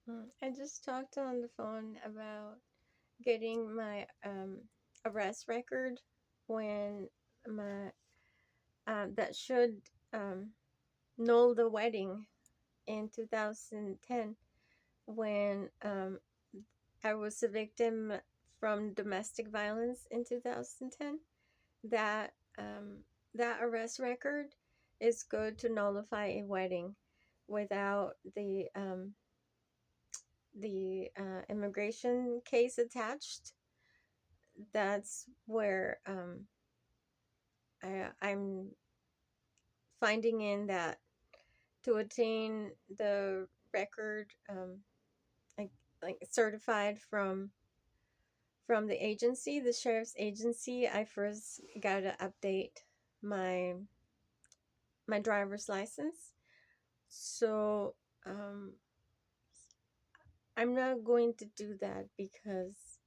I just talked on the phone about getting my arrest record when my that should um, null the wedding in 2010 when I was a victim from domestic violence in 2010. That that arrest record is good to nullify a wedding without the immigration case attached. That's where I'm finding in that to attain the record, like like certified from the agency, the sheriff's agency, I first gotta update my my driver's license. So um, I'm not going to do that because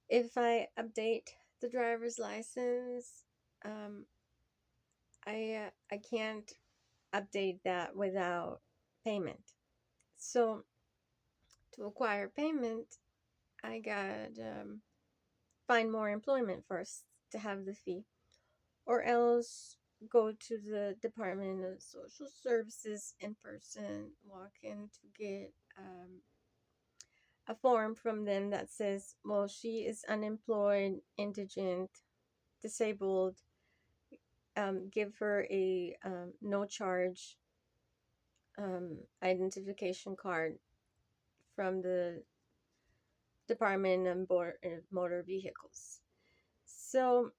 if I update the driver's license, um, I can't update that without payment. So to acquire payment, I got find more employment first to have the fee, or else go to the Department of Social Services in person, walk in to get a form from them that says, well, she is unemployed, indigent, disabled. Give her a no charge identification card from the Department of Motor Vehicles. So,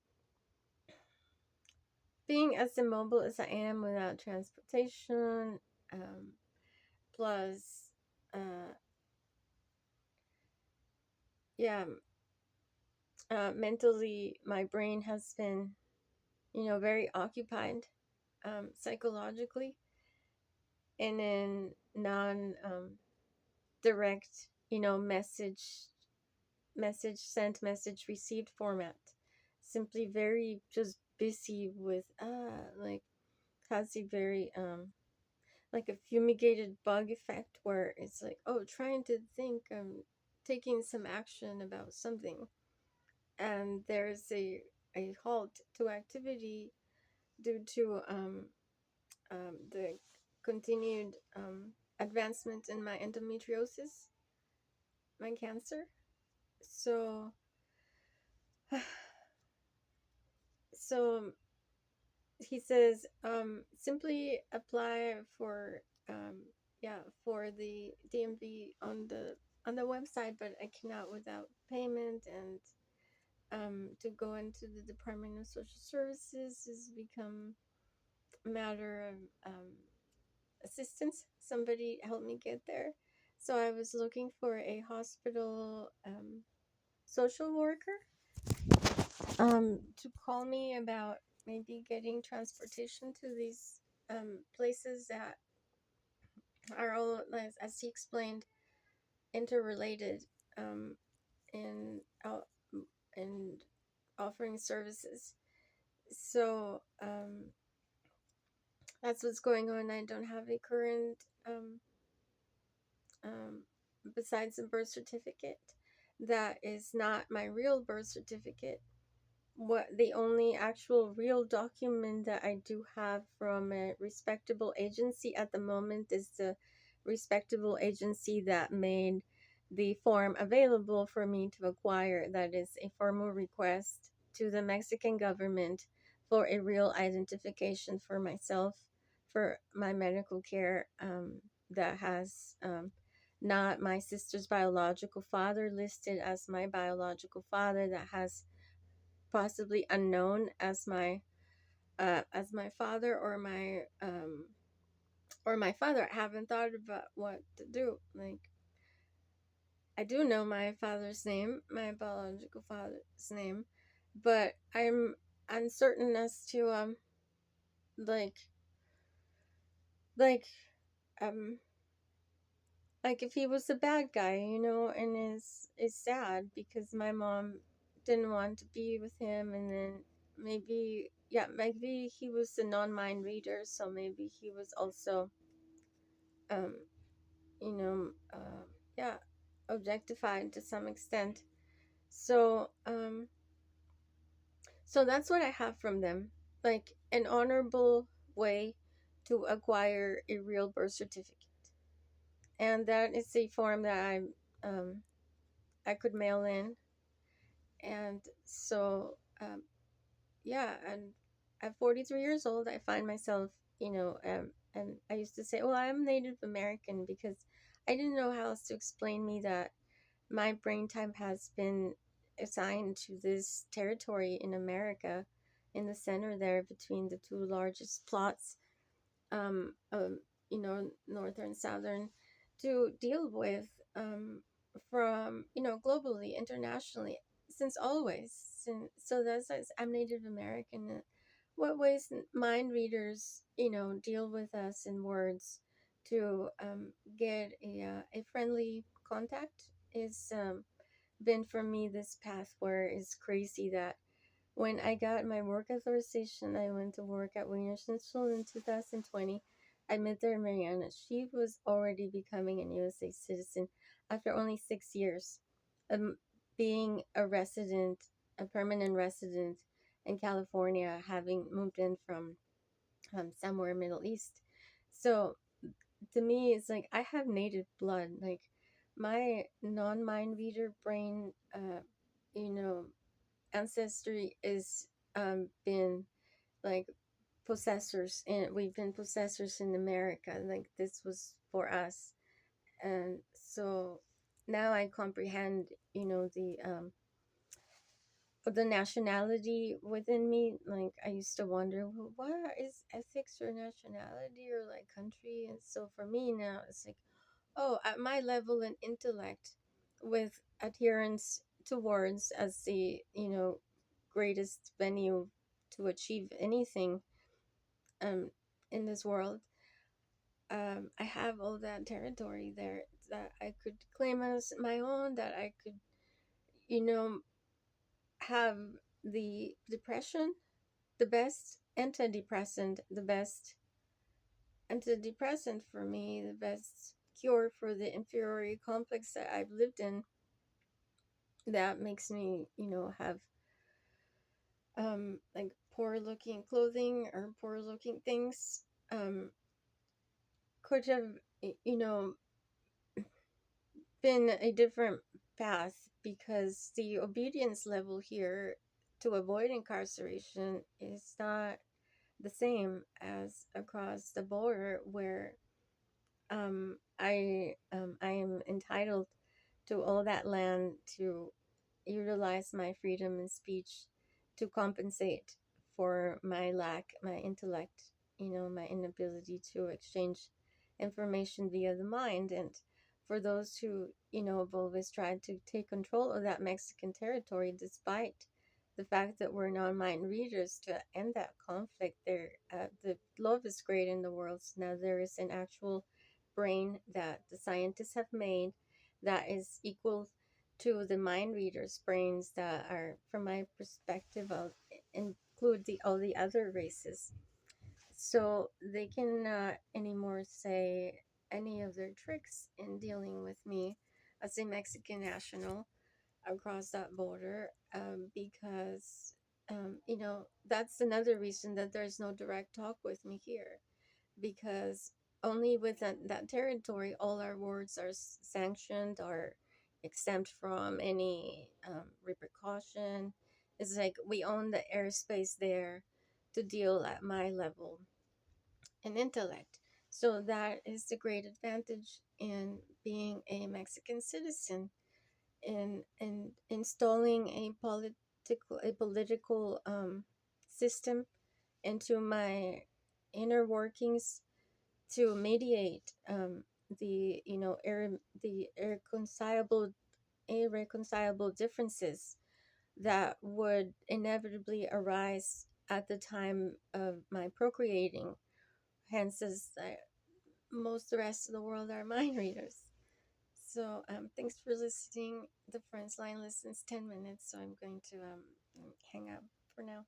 being as immobile as I am without transportation, um, plus, uh, yeah, mentally, my brain has been, very occupied psychologically and in non direct, message sent, message received format. Simply very just busy with like has a very like a fumigated bug effect where it's like, oh, trying to think taking some action about something, and there's a halt to activity due to the continued advancement in my endometriosis, my cancer. So so he says, simply apply for yeah, for the DMV on the website, but I cannot without payment. And to go into the Department of Social Services has become a matter of assistance. Somebody help me get there. So I was looking for a hospital social worker to call me about maybe getting transportation to these places that are all, as he explained, interrelated um, in in offering services. So that's what's going on. I don't have a current um, besides the birth certificate. That is not my real birth certificate. What the only actual real document that I do have from a respectable agency at the moment is the respectable agency that made the form available for me to acquire. That is a formal request to the Mexican government for a real identification for myself, for my medical care, that has not my sister's biological father listed as my biological father, that has possibly unknown as my father or my father. I haven't thought about what to do. Like, I do know my father's name, my biological father's name, but I'm uncertain as to like like um like if he was a bad guy, and is sad because my mom didn't want to be with him, and then maybe, yeah, maybe he was a non-mind reader, so maybe he was also um you know, yeah, objectified to some extent. So, so that's what I have from them, like an honorable way to acquire a real birth certificate, and that is a form that I could mail in, and so yeah, and at 43 years old, I find myself, and I used to say, well, I'm Native American because I didn't know how else to explain me that my brain time has been assigned to this territory in America, in the center there between the two largest plots, um, um, northern, southern, to deal with, from, globally, internationally, since always. So that's why I'm Native American. What ways mind readers, deal with us in words to get a friendly contact is been for me this path where it's crazy that when I got my work authorization, I went to work at Wienerschnitzel in 2020. I met there Mariana. She was already becoming a USA citizen after only 6 years, um, being a permanent resident in California, having moved in from somewhere Middle East. So to me, it's like I have native blood. Like my non-mind reader brain, you know, ancestry is been like possessors, and we've been possessors in America. Like this was for us, and so now I comprehend, the nationality within me. Like I used to wonder, well, what is ethics or nationality or like country? And so for me now, it's like, oh, at my level in intellect, with adherence to words as the, greatest venue to achieve anything um, in this world, I have all that territory there that I could claim as my own, that I could, you know, have the depression, the best antidepressant, the best antidepressant for me, the best cure for the inferiority complex that I've lived in, that makes me, have like poor looking clothing or poor looking things, um, could have, you know, been a different path, because the obedience level here to avoid incarceration is not the same as across the border, where I am entitled to all that land to utilize my freedom in speech to compensate for my lack, my intellect, my inability to exchange information via the mind. And for those who, have always tried to take control of that Mexican territory, despite the fact that we're non-mind readers, to end that conflict, there, the love is great in the world. So now there is an actual brain that the scientists have made that is equal to the mind readers' brains that are, from my perspective, of include the all the other races. So they cannot anymore say any of their tricks in dealing with me as a Mexican national across that border, because that's another reason that there's no direct talk with me here, because only within that territory all our words are sanctioned, are exempt from any repercussion. It's like we own the airspace there to deal at my level in intellect. So that is the great advantage in being a Mexican citizen, in installing a political system into my inner workings to mediate the the irreconcilable differences that would inevitably arise at the time of my procreating. Hence, as most of the rest of the world are mind readers. So thanks for listening. The Friends line listens 10 minutes, so I'm going to hang up for now.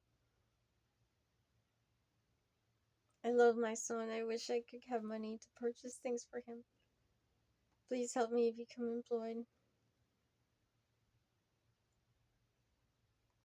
I love my son. I wish I could have money to purchase things for him. Please help me become employed.